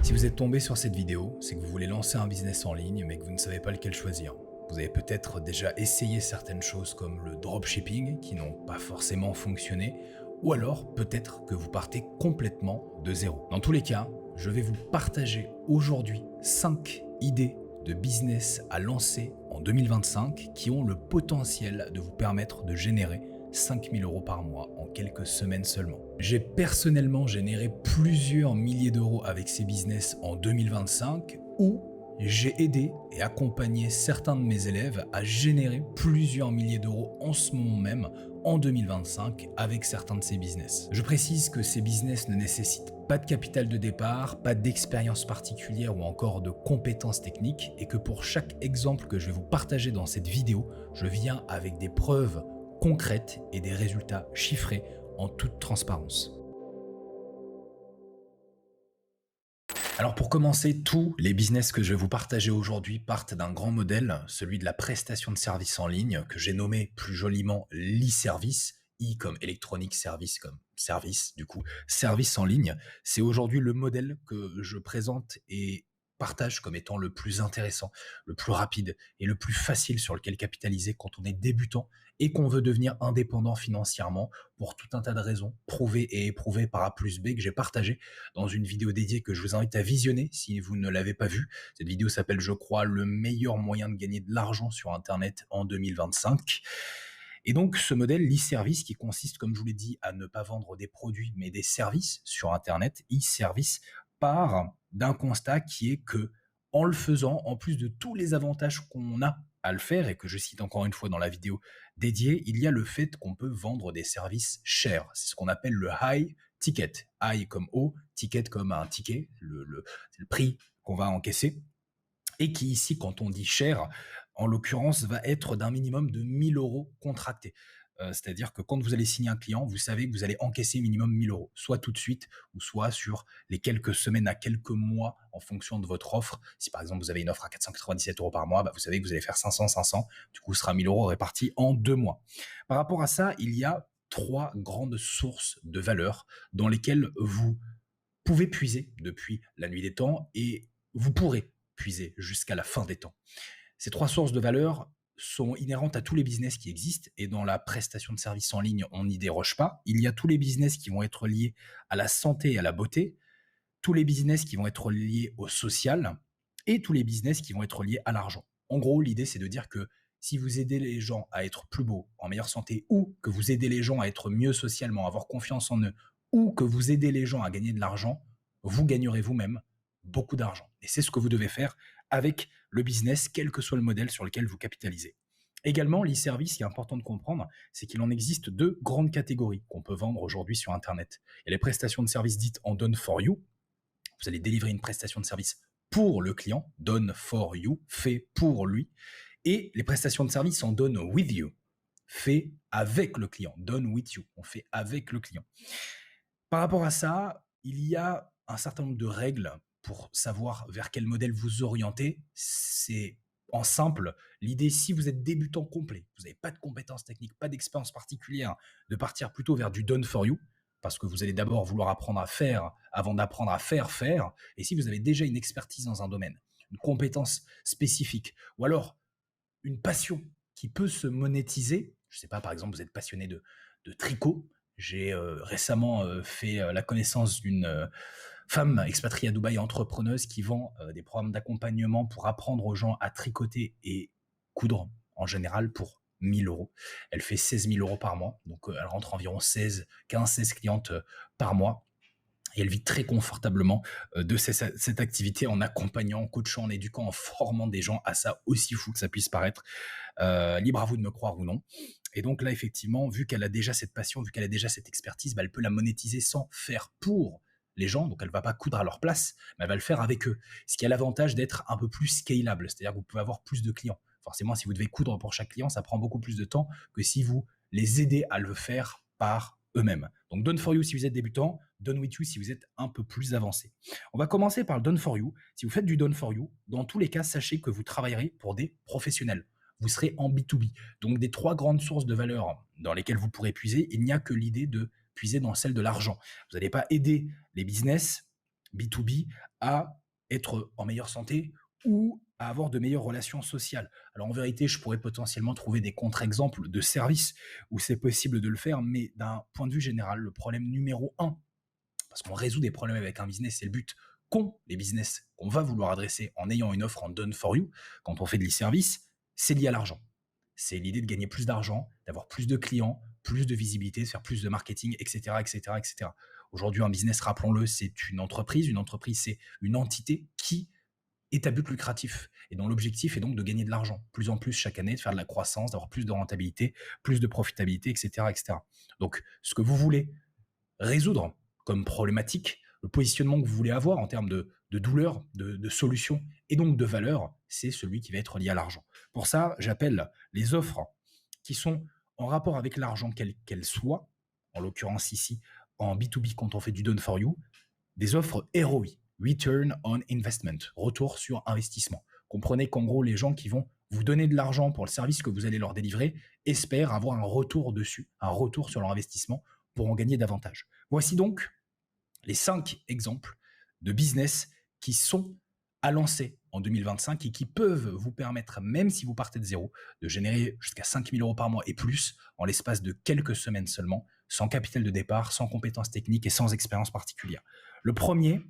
Si vous êtes tombé sur cette vidéo, c'est que vous voulez lancer un business en ligne, mais que vous ne savez pas lequel choisir. Vous avez peut-être déjà essayé certaines choses comme le dropshipping, qui n'ont pas forcément fonctionné, ou alors peut-être que vous partez complètement de zéro. Dans tous les cas, je vais vous partager aujourd'hui 5 idées de business à lancer en 2025 qui ont le potentiel de vous permettre de générer 5 000 euros par mois en quelques semaines seulement. J'ai personnellement généré plusieurs milliers d'euros avec ces business en 2025 où j'ai aidé et accompagné certains de mes élèves à générer plusieurs milliers d'euros en ce moment même en 2025 avec certains de ces business. Je précise que ces business ne nécessitent pas de capital de départ, pas d'expérience particulière ou encore de compétences techniques et que pour chaque exemple que je vais vous partager dans cette vidéo, je viens avec des preuves concrètes et des résultats chiffrés en toute transparence. Alors pour commencer, tous les business que je vais vous partager aujourd'hui partent d'un grand modèle, celui de la prestation de services en ligne, que j'ai nommé plus joliment l'e-service, I comme électronique, service comme service, du coup, service en ligne. C'est aujourd'hui le modèle que je présente et partage comme étant le plus intéressant, le plus rapide et le plus facile sur lequel capitaliser quand on est débutant et qu'on veut devenir indépendant financièrement pour tout un tas de raisons prouvées et éprouvées par A plus B que j'ai partagées dans une vidéo dédiée que je vous invite à visionner si vous ne l'avez pas vue. Cette vidéo s'appelle, je crois, le meilleur moyen de gagner de l'argent sur Internet en 2025. Et donc, ce modèle l'e-service qui consiste, comme je vous l'ai dit, à ne pas vendre des produits mais des services sur Internet, e-service, part d'un constat qui est que, en le faisant, en plus de tous les avantages qu'on a à le faire, et que je cite encore une fois dans la vidéo dédiée, il y a le fait qu'on peut vendre des services chers. C'est ce qu'on appelle le high ticket. High comme haut, ticket comme un ticket, c'est le prix qu'on va encaisser. Et qui ici, quand on dit cher, en l'occurrence, va être d'un minimum de 1000 euros contractés. C'est-à-dire que quand vous allez signer un client, vous savez que vous allez encaisser minimum 1000 euros, soit tout de suite, ou soit sur les quelques semaines à quelques mois en fonction de votre offre. Si par exemple vous avez une offre à 497 euros par mois, vous savez que vous allez faire 500, du coup ce sera 1000 euros répartis en 2 mois. Par rapport à ça, il y a 3 grandes sources de valeur dans lesquelles vous pouvez puiser depuis la nuit des temps et vous pourrez puiser jusqu'à la fin des temps. Ces 3 sources de valeur sont inhérentes à tous les business qui existent et dans la prestation de services en ligne, on n'y déroge pas. Il y a tous les business qui vont être liés à la santé et à la beauté, tous les business qui vont être liés au social et tous les business qui vont être liés à l'argent. En gros, l'idée, c'est de dire que si vous aidez les gens à être plus beaux, en meilleure santé, ou que vous aidez les gens à être mieux socialement, à avoir confiance en eux, ou que vous aidez les gens à gagner de l'argent, vous gagnerez vous-même beaucoup d'argent. Et c'est ce que vous devez faire avec le business, quel que soit le modèle sur lequel vous capitalisez. Également, l'e-service, ce qui est important de comprendre, c'est qu'il en existe 2 grandes catégories qu'on peut vendre aujourd'hui sur Internet. Il y a les prestations de services dites en done for you. Vous allez délivrer une prestation de service pour le client, done for you, fait pour lui, et les prestations de service en done with you, fait avec le client, done with you, on fait avec le client. Par rapport à ça, il y a un certain nombre de règles pour savoir vers quel modèle vous orienter. C'est en simple, l'idée, si vous êtes débutant complet, vous n'avez pas de compétences techniques, pas d'expérience particulière, de partir plutôt vers du done for you, parce que vous allez d'abord vouloir apprendre à faire avant d'apprendre à faire. Et si vous avez déjà une expertise dans un domaine, une compétence spécifique, ou alors une passion qui peut se monétiser, je ne sais pas, par exemple, vous êtes passionné de tricot. J'ai récemment fait la connaissance d'une femme expatriée à Dubaï, entrepreneuse, qui vend des programmes d'accompagnement pour apprendre aux gens à tricoter et coudre en général pour 1000 euros. Elle fait 16 000 euros par mois, donc elle rentre environ 15-16 clientes par mois. Et elle vit très confortablement de cette activité en accompagnant, en coachant, en éduquant, en formant des gens à ça, aussi fou que ça puisse paraître. Libre à vous de me croire ou non. Et donc là, effectivement, vu qu'elle a déjà cette passion, vu qu'elle a déjà cette expertise, elle peut la monétiser sans faire pour les gens. Donc elle ne va pas coudre à leur place, mais elle va le faire avec eux. Ce qui a l'avantage d'être un peu plus scalable, c'est-à-dire que vous pouvez avoir plus de clients. Forcément, si vous devez coudre pour chaque client, ça prend beaucoup plus de temps que si vous les aidez à le faire par eux-mêmes. Donc done for you si vous êtes débutant, done with you si vous êtes un peu plus avancé. On va commencer par le done for you. Si vous faites du done for you, dans tous les cas, sachez que vous travaillerez pour des professionnels. Vous serez en B2B. Donc des 3 grandes sources de valeur dans lesquelles vous pourrez puiser, il n'y a que l'idée de puiser dans celle de l'argent. Vous n'allez pas aider les business, B2B à être en meilleure santé ou à avoir de meilleures relations sociales. Alors en vérité, je pourrais potentiellement trouver des contre-exemples de services où c'est possible de le faire, mais d'un point de vue général, le problème numéro un, parce qu'on résout des problèmes avec un business, c'est le but qu'ont les business qu'on va vouloir adresser en ayant une offre en done for you, quand on fait de l'e-service, c'est lié à l'argent. C'est l'idée de gagner plus d'argent, d'avoir plus de clients, plus de visibilité, de faire plus de marketing, etc., etc., etc. Aujourd'hui, un business, rappelons-le, c'est une entreprise. Une entreprise, c'est une entité qui est à but lucratif et dont l'objectif est donc de gagner de l'argent plus en plus chaque année, de faire de la croissance, d'avoir plus de rentabilité, plus de profitabilité, etc., etc. Donc, ce que vous voulez résoudre comme problématique, le positionnement que vous voulez avoir en termes de douleur, de solution et donc de valeur, c'est celui qui va être lié à l'argent. Pour ça, j'appelle les offres qui sont en rapport avec l'argent, quelles qu'elles soient, en l'occurrence ici en B2B quand on fait du done for you, des offres ROI, Return on Investment, retour sur investissement. Comprenez qu'en gros, les gens qui vont vous donner de l'argent pour le service que vous allez leur délivrer espèrent avoir un retour dessus, un retour sur leur investissement pour en gagner davantage. Voici donc les 5 exemples de business qui sont à lancer en 2025 et qui peuvent vous permettre, même si vous partez de zéro, de générer jusqu'à 5 000 euros par mois et plus en l'espace de quelques semaines seulement, sans capital de départ, sans compétences techniques et sans expérience particulière. Le premier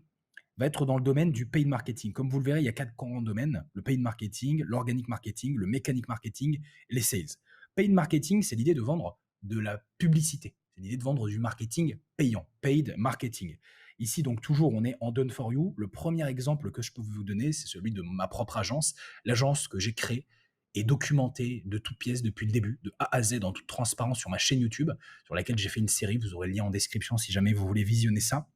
va être dans le domaine du paid marketing. Comme vous le verrez, il y a 4 grands domaines: le paid marketing, l'organic marketing, le mécanique marketing et les sales. Paid marketing, c'est l'idée de vendre de la publicité. C'est l'idée de vendre du marketing payant, paid marketing. Ici, donc, toujours, on est en done for you. Le premier exemple que je peux vous donner, c'est celui de ma propre agence, l'agence que j'ai créée et documentée de toutes pièces depuis le début, de A à Z, en toute transparence, sur ma chaîne YouTube, sur laquelle j'ai fait une série. Vous aurez le lien en description si jamais vous voulez visionner ça,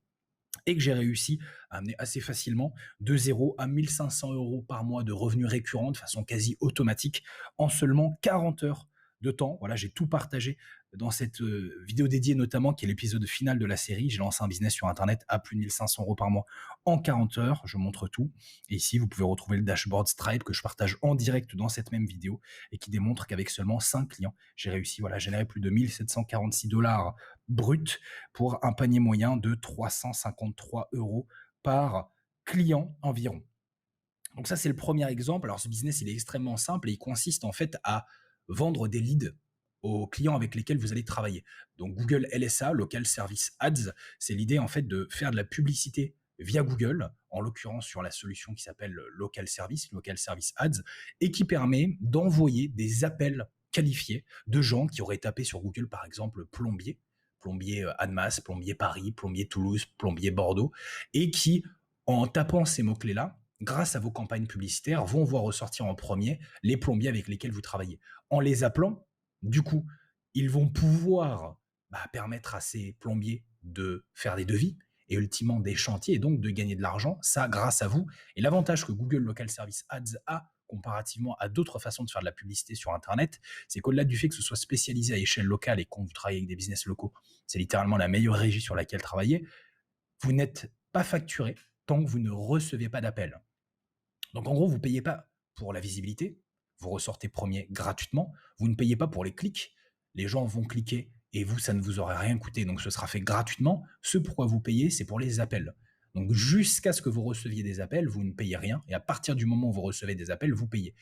et que j'ai réussi à amener assez facilement de 0 à 1500 euros par mois de revenus récurrents de façon quasi automatique en seulement 40 heures de temps. Voilà, j'ai tout partagé dans cette vidéo dédiée notamment, qui est l'épisode final de la série. J'ai lancé un business sur Internet à plus de 1500 euros par mois en 40 heures. Je montre tout. Et ici, vous pouvez retrouver le dashboard Stripe que je partage en direct dans cette même vidéo et qui démontre qu'avec seulement 5 clients, j'ai réussi à générer plus de 1746 dollars bruts pour un panier moyen de 353 euros par client environ. Donc ça, c'est le premier exemple. Alors ce business, il est extrêmement simple et il consiste en fait à vendre des leads aux clients avec lesquels vous allez travailler. Donc Google LSA, Local Service Ads, c'est l'idée en fait de faire de la publicité via Google, en l'occurrence sur la solution qui s'appelle Local Service Ads, et qui permet d'envoyer des appels qualifiés de gens qui auraient tapé sur Google, par exemple, plombier Annemasse, plombier Paris, plombier Toulouse, plombier Bordeaux, et qui, en tapant ces mots-clés-là, grâce à vos campagnes publicitaires, vont voir ressortir en premier les plombiers avec lesquels vous travaillez. En les appelant, du coup, ils vont pouvoir permettre à ces plombiers de faire des devis et ultimement des chantiers et donc de gagner de l'argent, ça grâce à vous. Et l'avantage que Google Local Service Ads a comparativement à d'autres façons de faire de la publicité sur Internet, c'est qu'au-delà du fait que ce soit spécialisé à échelle locale et quand vous travaillez avec des business locaux, c'est littéralement la meilleure régie sur laquelle travailler, vous n'êtes pas facturé tant que vous ne recevez pas d'appel. Donc en gros, vous ne payez pas pour la visibilité, vous ressortez premier gratuitement, vous ne payez pas pour les clics, les gens vont cliquer et vous, ça ne vous aurait rien coûté, donc ce sera fait gratuitement. Ce pourquoi vous payez, c'est pour les appels. Donc jusqu'à ce que vous receviez des appels, vous ne payez rien, et à partir du moment où vous recevez des appels, vous payez.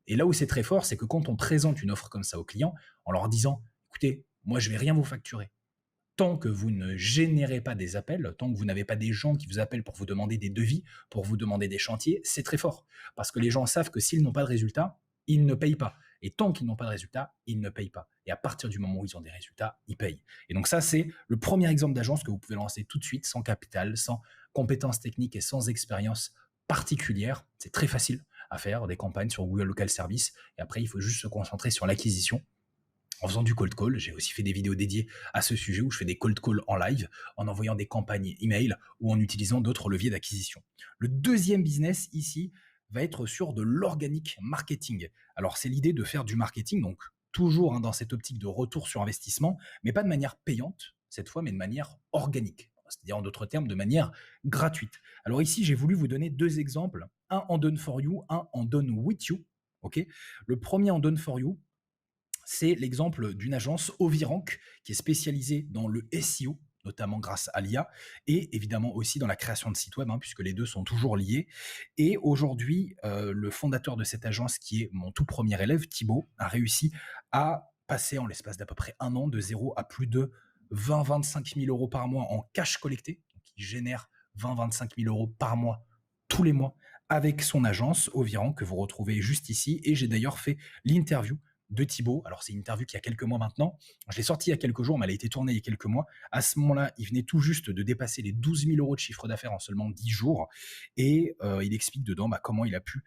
Et là où c'est très fort, c'est que quand on présente une offre comme ça aux clients, en leur disant, écoutez, moi je vais rien vous facturer, tant que vous ne générez pas des appels, tant que vous n'avez pas des gens qui vous appellent pour vous demander des devis, pour vous demander des chantiers, c'est très fort. Parce que les gens savent que s'ils n'ont pas de résultats, ils ne payent pas. Et tant qu'ils n'ont pas de résultats, ils ne payent pas. Et à partir du moment où ils ont des résultats, ils payent. Et donc ça, c'est le premier exemple d'agence que vous pouvez lancer tout de suite, sans capital, sans compétences techniques et sans expérience particulière. C'est très facile à faire, des campagnes sur Google Local Service. Et après, il faut juste se concentrer sur l'acquisition en faisant du cold call. J'ai aussi fait des vidéos dédiées à ce sujet où je fais des cold calls en live, en envoyant des campagnes email ou en utilisant d'autres leviers d'acquisition. Le deuxième business ici va être sur de l'organic marketing. Alors c'est l'idée de faire du marketing, donc toujours dans cette optique de retour sur investissement, mais pas de manière payante cette fois, mais de manière organique. C'est-à-dire en d'autres termes, de manière gratuite. Alors ici, j'ai voulu vous donner 2 exemples, un en done for you, un en done with you. Ok. Le premier en done for you, c'est l'exemple d'une agence Ovirank qui est spécialisée dans le SEO, notamment grâce à l'IA, et évidemment aussi dans la création de sites web, hein, puisque les deux sont toujours liés. Et aujourd'hui, le fondateur de cette agence, qui est mon tout premier élève, Thibaut, a réussi à passer en l'espace d'à peu près un an de zéro à plus de 20-25 000 euros par mois en cash collecté. Donc, il génère 20-25 000 euros par mois tous les mois avec son agence Oviran, que vous retrouvez juste ici. Et j'ai d'ailleurs fait l'interview de Thibaut. Alors, c'est une interview qui a quelques mois maintenant. Je l'ai sortie il y a quelques jours, mais elle a été tournée il y a quelques mois. À ce moment-là, il venait tout juste de dépasser les 12 000 euros de chiffre d'affaires en seulement 10 jours. Et il explique dedans comment il a pu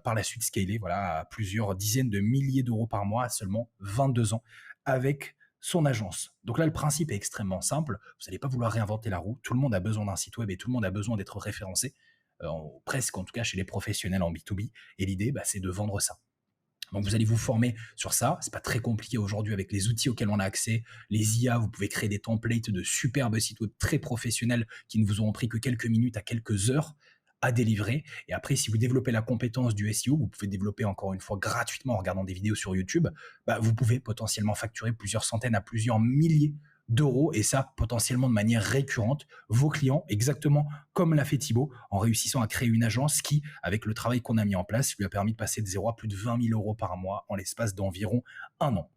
par la suite scaler à plusieurs dizaines de milliers d'euros par mois à seulement 22 ans avec son agence. Donc là, le principe est extrêmement simple. Vous n'allez pas vouloir réinventer la roue. Tout le monde a besoin d'un site web et tout le monde a besoin d'être référencé, presque en tout cas chez les professionnels en B2B. Et l'idée, c'est de vendre ça. Donc vous allez vous former sur ça. C'est pas très compliqué aujourd'hui avec les outils auxquels on a accès, les IA. Vous pouvez créer des templates de superbes sites web très professionnels qui ne vous auront pris que quelques minutes à quelques heures à délivrer. Et après, si vous développez la compétence du SEO, vous pouvez développer encore une fois gratuitement en regardant des vidéos sur YouTube. Vous pouvez potentiellement facturer plusieurs centaines à plusieurs milliers d'euros, et ça potentiellement de manière récurrente, vos clients, exactement comme l'a fait Thibaut, en réussissant à créer une agence qui, avec le travail qu'on a mis en place, lui a permis de passer de 0 à plus de 20 000 euros par mois en l'espace d'environ un an.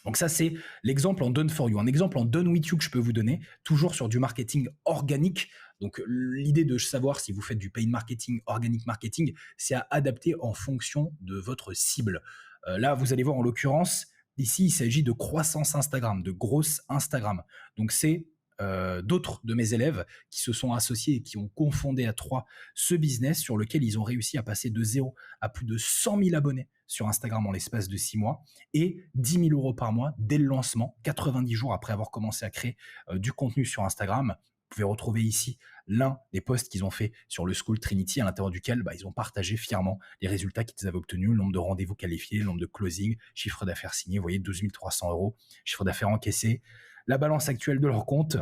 Donc ça, c'est l'exemple en Done for You. Un exemple en Done with You que je peux vous donner, toujours sur du marketing organique. Donc l'idée de savoir si vous faites du paid marketing, organic marketing, c'est à adapter en fonction de votre cible. Là, vous allez voir en l'occurrence, ici, il s'agit de croissance Instagram, de grosse Instagram. Donc c'est d'autres de mes élèves qui se sont associés et qui ont confondé à trois ce business sur lequel ils ont réussi à passer de 0 à plus de 100 000 abonnés sur Instagram en l'espace de 6 mois et 10 000 euros par mois dès le lancement, 90 jours après avoir commencé à créer du contenu sur Instagram. Vous pouvez retrouver ici l'un des posts qu'ils ont fait sur le School Trinity, à l'intérieur duquel ils ont partagé fièrement les résultats qu'ils avaient obtenus, le nombre de rendez-vous qualifiés, le nombre de closing, chiffre d'affaires signé, vous voyez 12 300 euros, chiffre d'affaires encaissé, la balance actuelle de leur compte.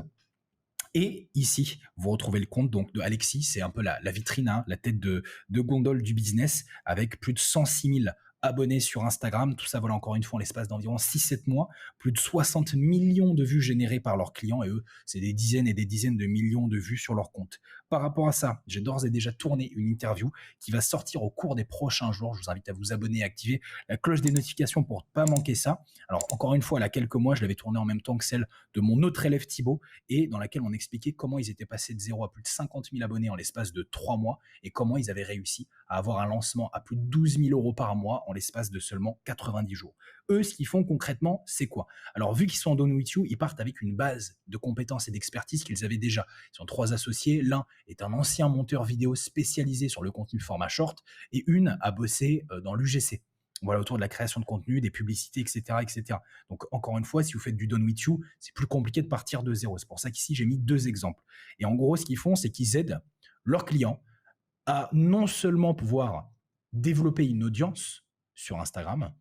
Et ici, vous retrouvez le compte donc de Alexis, c'est un peu la vitrine, hein, la tête de gondole du business, avec plus de 106 000 abonnés sur Instagram. Tout ça, encore une fois, en l'espace d'environ 6-7 mois. Plus de 60 millions de vues générées par leurs clients, et eux, c'est des dizaines et des dizaines de millions de vues sur leur compte. Par rapport à ça, j'ai d'ores et déjà tourné une interview qui va sortir au cours des prochains jours. Je vous invite à vous abonner et activer la cloche des notifications pour ne pas manquer ça. Alors, encore une fois, il y a quelques mois, je l'avais tournée en même temps que celle de mon autre élève Thibaut, et dans laquelle on expliquait comment ils étaient passés de 0 à plus de 50 000 abonnés en l'espace de 3 mois, et comment ils avaient réussi à avoir un lancement à plus de 12 000 euros par mois en l'espace de seulement 90 jours. Eux, ce qu'ils font concrètement, c'est quoi? Alors, vu qu'ils sont en Done with You, ils partent avec une base de compétences et d'expertise qu'ils avaient déjà. Ils sont 3 associés. L'un est un ancien monteur vidéo spécialisé sur le contenu format short, et une a bossé dans l'UGC. Voilà, autour de la création de contenu, des publicités, etc., etc. Donc, encore une fois, si vous faites du Done with You, c'est plus compliqué de partir de zéro. C'est pour ça qu'ici, j'ai mis 2 exemples. Et en gros, ce qu'ils font, c'est qu'ils aident leurs clients à non seulement pouvoir développer une audience sur Instagram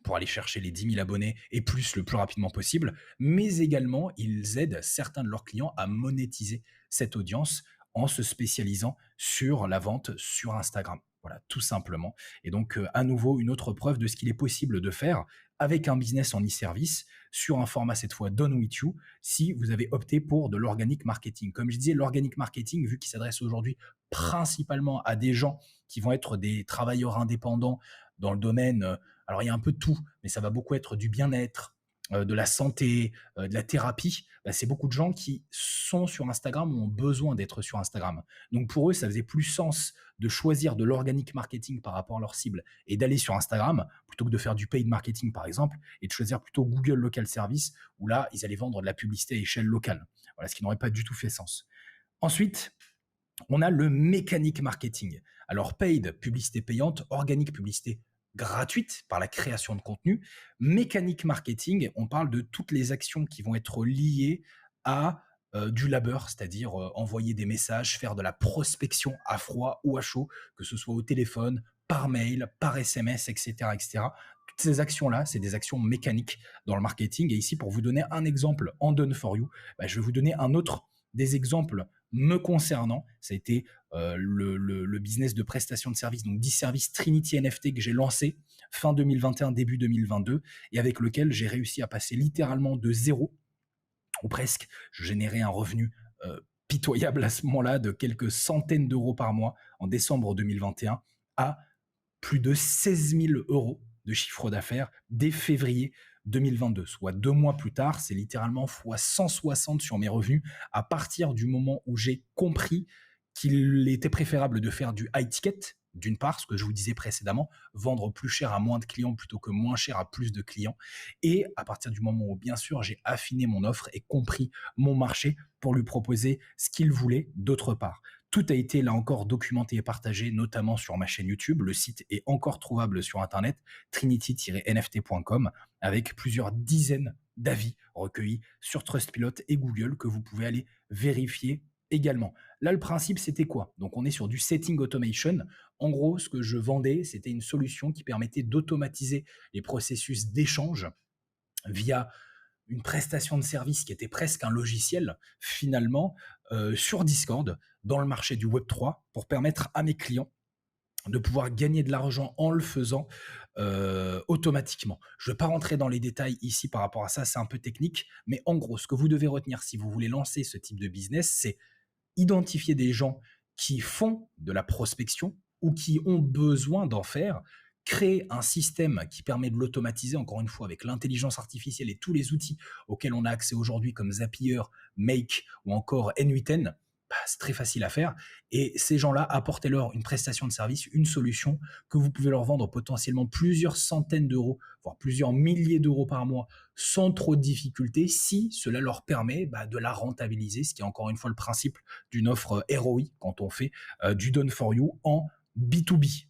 pour aller chercher les 10 000 abonnés et plus le plus rapidement possible, mais également, ils aident certains de leurs clients à monétiser cette audience en se spécialisant sur la vente sur Instagram. Voilà, tout simplement. Et donc, à nouveau, une autre preuve de ce qu'il est possible de faire avec un business en e-service sur un format cette fois Done with You, si vous avez opté pour de l'organic marketing. Comme je disais, l'organic marketing, vu qu'il s'adresse aujourd'hui principalement à des gens qui vont être des travailleurs indépendants dans le domaine, alors il y a un peu de tout, mais ça va beaucoup être du bien-être, de la santé, de la thérapie. C'est beaucoup de gens qui sont sur Instagram ou ont besoin d'être sur Instagram. Donc pour eux, ça faisait plus sens de choisir de l'organic marketing par rapport à leur cible et d'aller sur Instagram plutôt que de faire du paid marketing par exemple, et de choisir plutôt Google Local Service où là, ils allaient vendre de la publicité à échelle locale. Voilà, ce qui n'aurait pas du tout fait sens. Ensuite, on a le mécanique marketing. Alors paid, publicité payante, organique, publicité gratuite par la création de contenu. Mécanique marketing, on parle de toutes les actions qui vont être liées à du labeur, c'est-à-dire envoyer des messages, faire de la prospection à froid ou à chaud, que ce soit au téléphone, par mail, par SMS, etc., etc. Toutes ces actions-là, c'est des actions mécaniques dans le marketing. Et ici, pour vous donner un exemple en Done for You, je vais vous donner un autre des exemples me concernant. Ça a été le business de prestation de services, donc d'e-service Trinity NFT que j'ai lancé fin 2021, début 2022, et avec lequel j'ai réussi à passer littéralement de 0 ou presque. Je générais un revenu pitoyable à ce moment-là de quelques centaines d'euros par mois en décembre 2021 à plus de 16 000 euros de chiffre d'affaires dès février 2022, soit 2 mois plus tard. C'est littéralement fois 160 sur mes revenus à partir du moment où j'ai compris qu'il était préférable de faire du high ticket, d'une part, ce que je vous disais précédemment, vendre plus cher à moins de clients plutôt que moins cher à plus de clients. Et à partir du moment où, bien sûr, j'ai affiné mon offre et compris mon marché pour lui proposer ce qu'il voulait d'autre part. Tout a été là encore documenté et partagé, notamment sur ma chaîne YouTube. Le site est encore trouvable sur Internet, trinity-nft.com, avec plusieurs dizaines d'avis recueillis sur Trustpilot et Google que vous pouvez aller vérifier également. Là, le principe, c'était quoi? Donc, on est sur du setting automation. En gros, ce que je vendais, c'était une solution qui permettait d'automatiser les processus d'échange via une prestation de service qui était presque un logiciel, finalement, sur Discord, dans le marché du Web3, pour permettre à mes clients de pouvoir gagner de l'argent en le faisant automatiquement. Je ne vais pas rentrer dans les détails ici par rapport à ça, c'est un peu technique, mais en gros, ce que vous devez retenir si vous voulez lancer ce type de business, c'est identifier des gens qui font de la prospection ou qui ont besoin d'en faire, créer un système qui permet de l'automatiser, encore une fois, avec l'intelligence artificielle et tous les outils auxquels on a accès aujourd'hui, comme Zapier, Make ou encore N8N. Bah, c'est très facile à faire. Et ces gens-là, apportez-leur une prestation de service, une solution que vous pouvez leur vendre potentiellement plusieurs centaines d'euros, voire plusieurs milliers d'euros par mois, sans trop de difficultés, si cela leur permet de la rentabiliser, ce qui est encore une fois le principe d'une offre ROI quand on fait du done for you en B2B.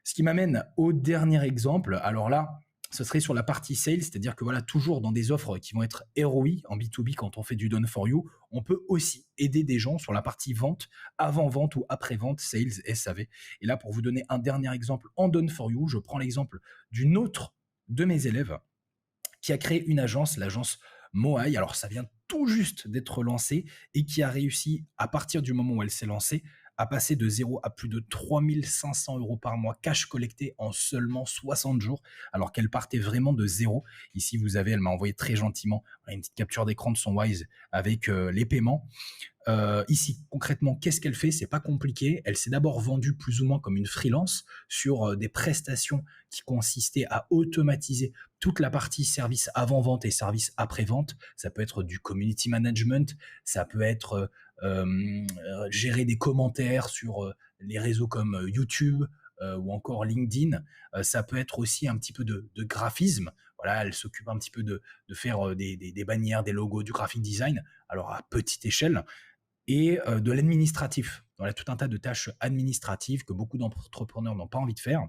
Ce qui m'amène au dernier exemple. Alors là, ce serait sur la partie sales, c'est-à-dire que voilà, toujours dans des offres qui vont être ROI en B2B quand on fait du done for you, on peut aussi aider des gens sur la partie vente, avant-vente ou après-vente, sales, SAV. Et là, pour vous donner un dernier exemple en done for you, je prends l'exemple d'une autre de mes élèves qui a créé une agence, l'agence Moai. Alors, ça vient tout juste d'être lancé et qui a réussi, à partir du moment où elle s'est lancée, à passer de 0 à plus de 3500 euros par mois cash collecté en seulement 60 jours, alors qu'elle partait vraiment de zéro. Ici, vous avez, elle m'a envoyé très gentiment une petite capture d'écran de son Wise avec les paiements. Ici, concrètement, qu'est-ce qu'elle fait? C'est pas compliqué. Elle s'est d'abord vendue plus ou moins comme une freelance sur des prestations qui consistaient à automatiser toute la partie service avant-vente et service après-vente. Ça peut être du community management, ça peut être gérer des commentaires sur les réseaux comme YouTube, ou encore LinkedIn. Ça peut être aussi un petit peu de graphisme. Voilà, elle s'occupe un petit peu de faire des bannières, des logos, du graphic design, alors à petite échelle, et de l'administratif. Voilà, tout un tas de tâches administratives que beaucoup d'entrepreneurs n'ont pas envie de faire.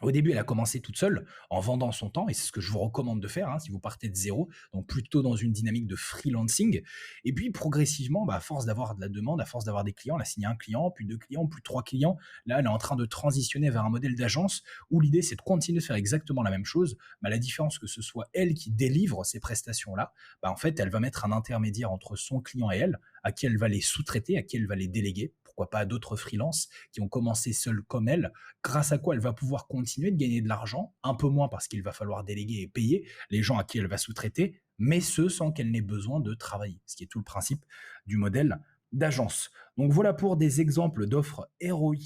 Au début, elle a commencé toute seule en vendant son temps, et c'est ce que je vous recommande de faire si vous partez de zéro, donc plutôt dans une dynamique de freelancing. Et puis progressivement, à force d'avoir de la demande, à force d'avoir des clients, elle a signé un client, puis deux clients, puis trois clients. Là, elle est en train de transitionner vers un modèle d'agence où l'idée, c'est de continuer de faire exactement la même chose. La différence que ce soit elle qui délivre ces prestations-là, en fait, elle va mettre un intermédiaire entre son client et elle, à qui elle va les sous-traiter, à qui elle va les déléguer, pourquoi pas à d'autres freelances qui ont commencé seuls comme elle, grâce à quoi elle va pouvoir continuer de gagner de l'argent, un peu moins parce qu'il va falloir déléguer et payer les gens à qui elle va sous-traiter, mais ce sans qu'elle n'ait besoin de travailler, ce qui est tout le principe du modèle d'agence. Donc voilà pour des exemples d'offres ROI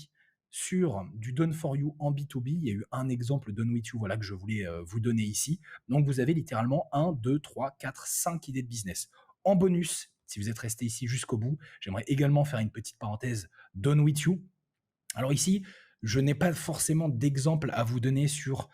sur du done for you en B2B. Il y a eu un exemple done with you, voilà, que je voulais vous donner ici. Donc vous avez littéralement 1, 2, 3, 4, 5 idées de business. En bonus, si vous êtes resté ici jusqu'au bout, j'aimerais également faire une petite parenthèse done with you. Alors ici, je n'ai pas forcément d'exemple à vous donner sur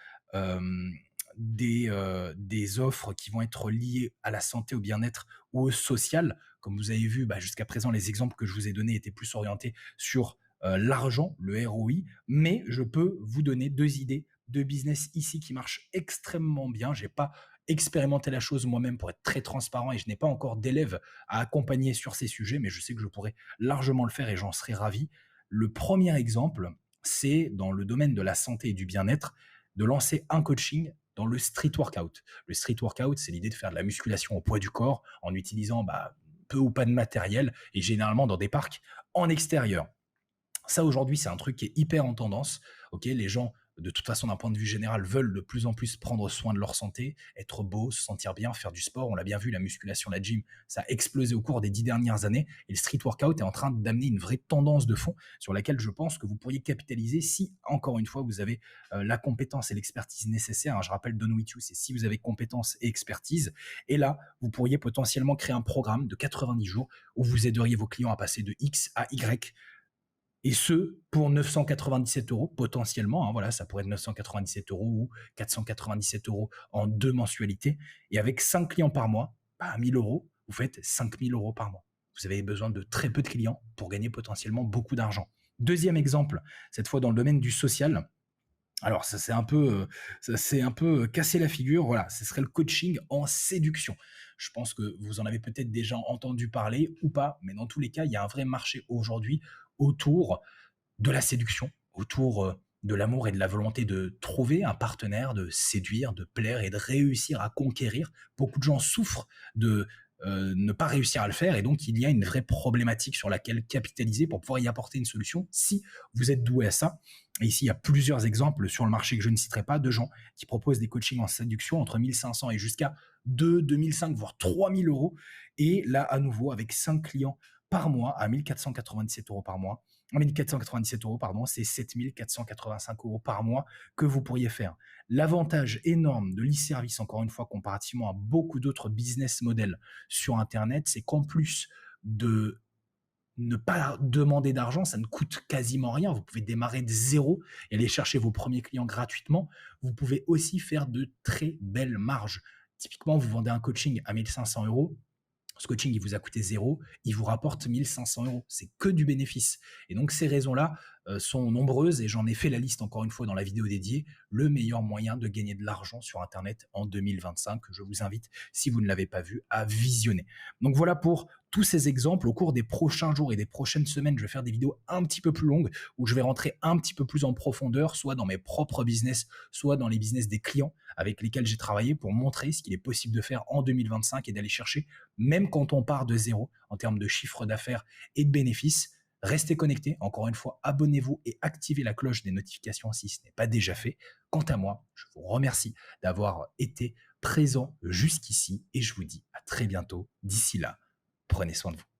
des offres qui vont être liées à la santé, au bien-être ou au social. Comme vous avez vu, jusqu'à présent, les exemples que je vous ai donnés étaient plus orientés sur l'argent, le ROI, mais je peux vous donner 2 idées de business ici qui marchent extrêmement bien. J'ai pas expérimenté la chose moi-même pour être très transparent et je n'ai pas encore d'élèves à accompagner sur ces sujets, mais je sais que je pourrais largement le faire et j'en serais ravi. Le premier exemple, c'est dans le domaine de la santé et du bien-être, de lancer un coaching dans le street workout. Le street workout, c'est l'idée de faire de la musculation au poids du corps en utilisant peu ou pas de matériel et généralement dans des parcs en extérieur. Ça, aujourd'hui, c'est un truc qui est hyper en tendance. Ok, les gens de toute façon, d'un point de vue général, veulent de plus en plus prendre soin de leur santé, être beau, se sentir bien, faire du sport. On l'a bien vu, la musculation, la gym, ça a explosé au cours des 10 dernières années. Et le street workout est en train d'amener une vraie tendance de fond sur laquelle je pense que vous pourriez capitaliser si, encore une fois, vous avez la compétence et l'expertise nécessaires. Hein. Je rappelle Don With You, c'est si vous avez compétence et expertise. Et là, vous pourriez potentiellement créer un programme de 90 jours où vous aideriez vos clients à passer de X à Y, et ce, pour 997 euros potentiellement. Hein, voilà, ça pourrait être 997 euros ou 497 euros en 2 mensualités. Et avec 5 clients par mois, bah, 1000 euros, vous faites 5000 euros par mois. Vous avez besoin de très peu de clients pour gagner potentiellement beaucoup d'argent. Deuxième exemple, cette fois dans le domaine du social. Alors ça c'est un peu cassé la figure. Voilà, ce serait le coaching en séduction. Je pense que vous en avez peut-être déjà entendu parler ou pas, mais dans tous les cas, il y a un vrai marché aujourd'hui autour de la séduction, autour de l'amour et de la volonté de trouver un partenaire, de séduire, de plaire et de réussir à conquérir. Beaucoup de gens souffrent de ne pas réussir à le faire, et donc il y a une vraie problématique sur laquelle capitaliser pour pouvoir y apporter une solution si vous êtes doué à ça. Et ici, il y a plusieurs exemples sur le marché que je ne citerai pas de gens qui proposent des coachings en séduction entre 1500 et jusqu'à 2005, voire 3000 euros. Et là, à nouveau, avec 5 clients par mois à 1497 euros par mois, 1497 euros, pardon, c'est 7485 euros par mois que vous pourriez faire. L'avantage énorme de l'e-service, encore une fois, comparativement à beaucoup d'autres business models sur Internet, c'est qu'en plus de ne pas demander d'argent, ça ne coûte quasiment rien. Vous pouvez démarrer de zéro et aller chercher vos premiers clients gratuitement. Vous pouvez aussi faire de très belles marges. Typiquement, vous vendez un coaching à 1500 euros. Ce coaching, il vous a coûté zéro, il vous rapporte 1500 euros. C'est que du bénéfice. Et donc, ces raisons-là sont nombreuses et j'en ai fait la liste encore une fois dans la vidéo dédiée. Le meilleur moyen de gagner de l'argent sur Internet en 2025. Je vous invite, si vous ne l'avez pas vu, à visionner. Donc voilà pour tous ces exemples. Au cours des prochains jours et des prochaines semaines, je vais faire des vidéos un petit peu plus longues où je vais rentrer un petit peu plus en profondeur, soit dans mes propres business, soit dans les business des clients avec lesquels j'ai travaillé pour montrer ce qu'il est possible de faire en 2025 et d'aller chercher, même quand on part de zéro en termes de chiffre d'affaires et de bénéfices. Restez connectés. Encore une fois, abonnez-vous et activez la cloche des notifications si ce n'est pas déjà fait. Quant à moi, je vous remercie d'avoir été présent jusqu'ici et je vous dis à très bientôt. D'ici là, prenez soin de vous.